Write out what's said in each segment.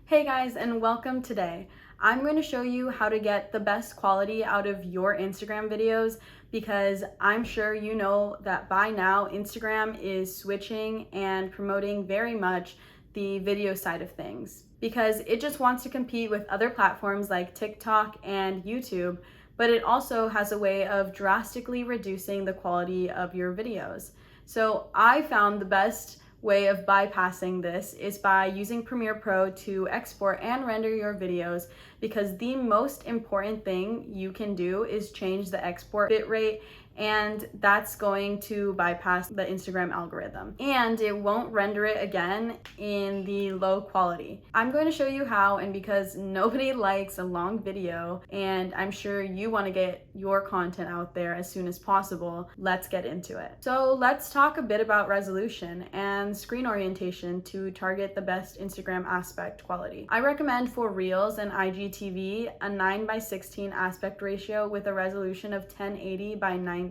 Hey guys, and welcome today. I'm going to show you how to get the best quality out of your Instagram videos because I'm sure you know that by now Instagram is switching and promoting very much the video side of things because it just wants to compete with other platforms like TikTok and YouTube, but it also has a way of drastically reducing the quality of your videos. So I found the best way of bypassing this is by using Premiere Pro to export and render your videos, because the most important thing you can do is change the export bitrate, and that's going to bypass the Instagram algorithm and it won't render it again in the low quality. I'm going to show you how, and because nobody likes a long video and I'm sure you want to get your content out there as soon as possible, let's get into it. So let's talk a bit about resolution and screen orientation to target the best Instagram aspect quality. I recommend for Reels and IGTV a 9:16 aspect ratio with a resolution of 1080 by 920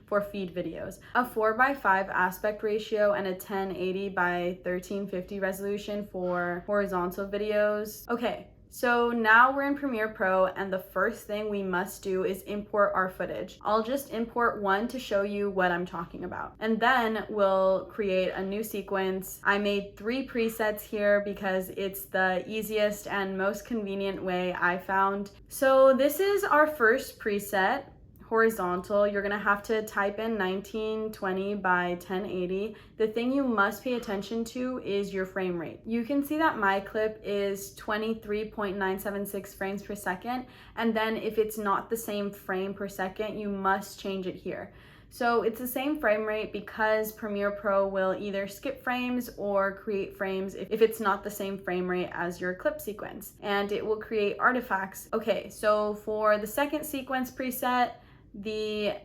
for feed videos, a 4:5 aspect ratio and a 1080 by 1350 resolution for horizontal videos. Okay, so now we're in Premiere Pro and the first thing we must do is import our footage. I'll just import one to show you what I'm talking about. And then we'll create a new sequence. I made 3 presets here because it's the easiest and most convenient way I found. So this is our first preset. Horizontal, you're gonna have to type in 1920 by 1080. The thing you must pay attention to is your frame rate. You can see that my clip is 23.976 frames per second, and then if it's not the same frame per second, you must change it here. So it's the same frame rate because Premiere Pro will either skip frames or create frames if it's not the same frame rate as your clip sequence, and it will create artifacts. Okay, so for the second sequence preset, the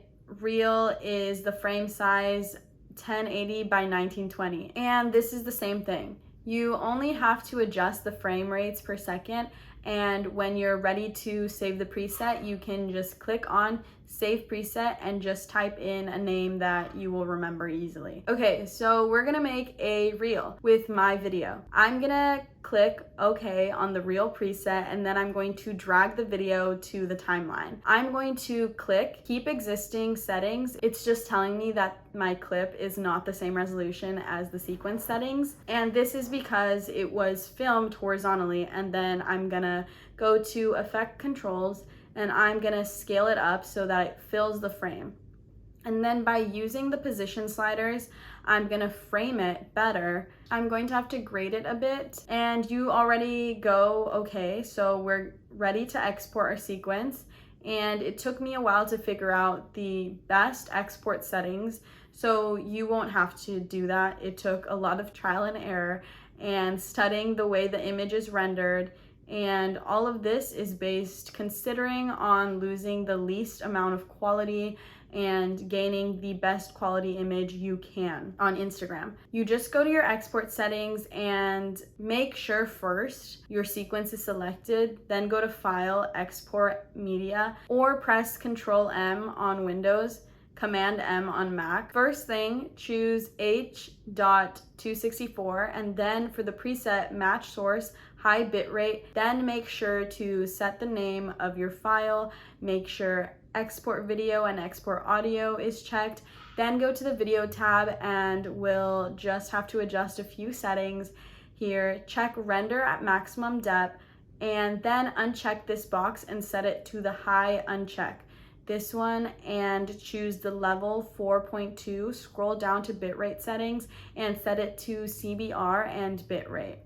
reel is the frame size 1080 by 1920, and this is the same thing. You only have to adjust the frame rates per second, and when you're ready to save the preset, you can just click on Save Preset and just type in a name that you will remember easily. Okay, so we're gonna make a reel with my video. I'm gonna click OK on the reel preset, and then I'm going to drag the video to the timeline. I'm going to click Keep Existing Settings. It's just telling me that my clip is not the same resolution as the sequence settings, and this is because it was filmed horizontally. And then I'm gonna go to Effect Controls and I'm gonna scale it up so that it fills the frame. And then by using the position sliders, I'm gonna frame it better. I'm going to have to grade it a bit, and you already go okay, so we're ready to export our sequence. And it took me a while to figure out the best export settings, so you won't have to do that. It took a lot of trial and error and studying the way the image is rendered, and all of this is based considering on losing the least amount of quality and gaining the best quality image you can on Instagram. You just go to your export settings and make sure first your sequence is selected, then go to File, Export Media, or press Control M on Windows, Command M on Mac. First thing, choose H.264, and then for the preset match source, high bitrate, then make sure to set the name of your file, make sure export video and export audio is checked, then go to the video tab and we'll just have to adjust a few settings here. Check render at maximum depth, and then uncheck this box and set it to the high uncheck. This one, and choose the level 4.2, scroll down to bitrate settings and set it to CBR and bitrate.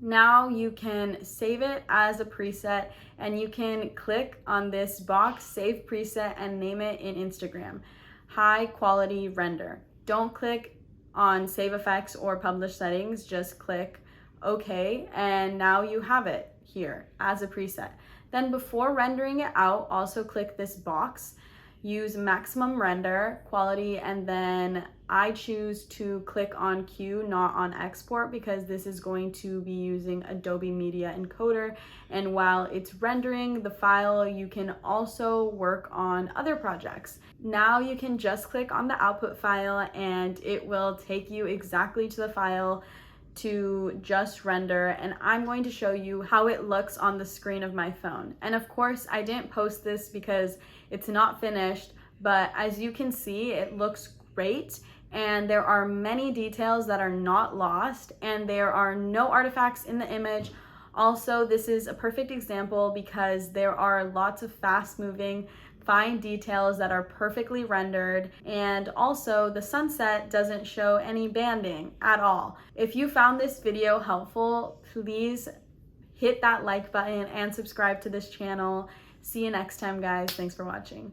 Now you can save it as a preset, and you can click on this box, Save Preset, and name it in Instagram, High Quality Render. Don't click on Save Effects or Publish Settings, just click OK, and now you have it here as a preset. Then before rendering it out, also click this box, use maximum render quality, and then I choose to click on Q, not on export, because this is going to be using Adobe Media Encoder, and while it's rendering the file, you can also work on other projects. Now you can just click on the output file and it will take you exactly to the file to just render, and I'm going to show you how it looks on the screen of my phone. And of course, I didn't post this because it's not finished, but as you can see, it looks great, and there are many details that are not lost, and there are no artifacts in the image. Also, this is a perfect example because there are lots of fast-moving, fine details that are perfectly rendered, and also the sunset doesn't show any banding at all. If you found this video helpful, please hit that like button and subscribe to this channel. See you next time, guys. Thanks for watching.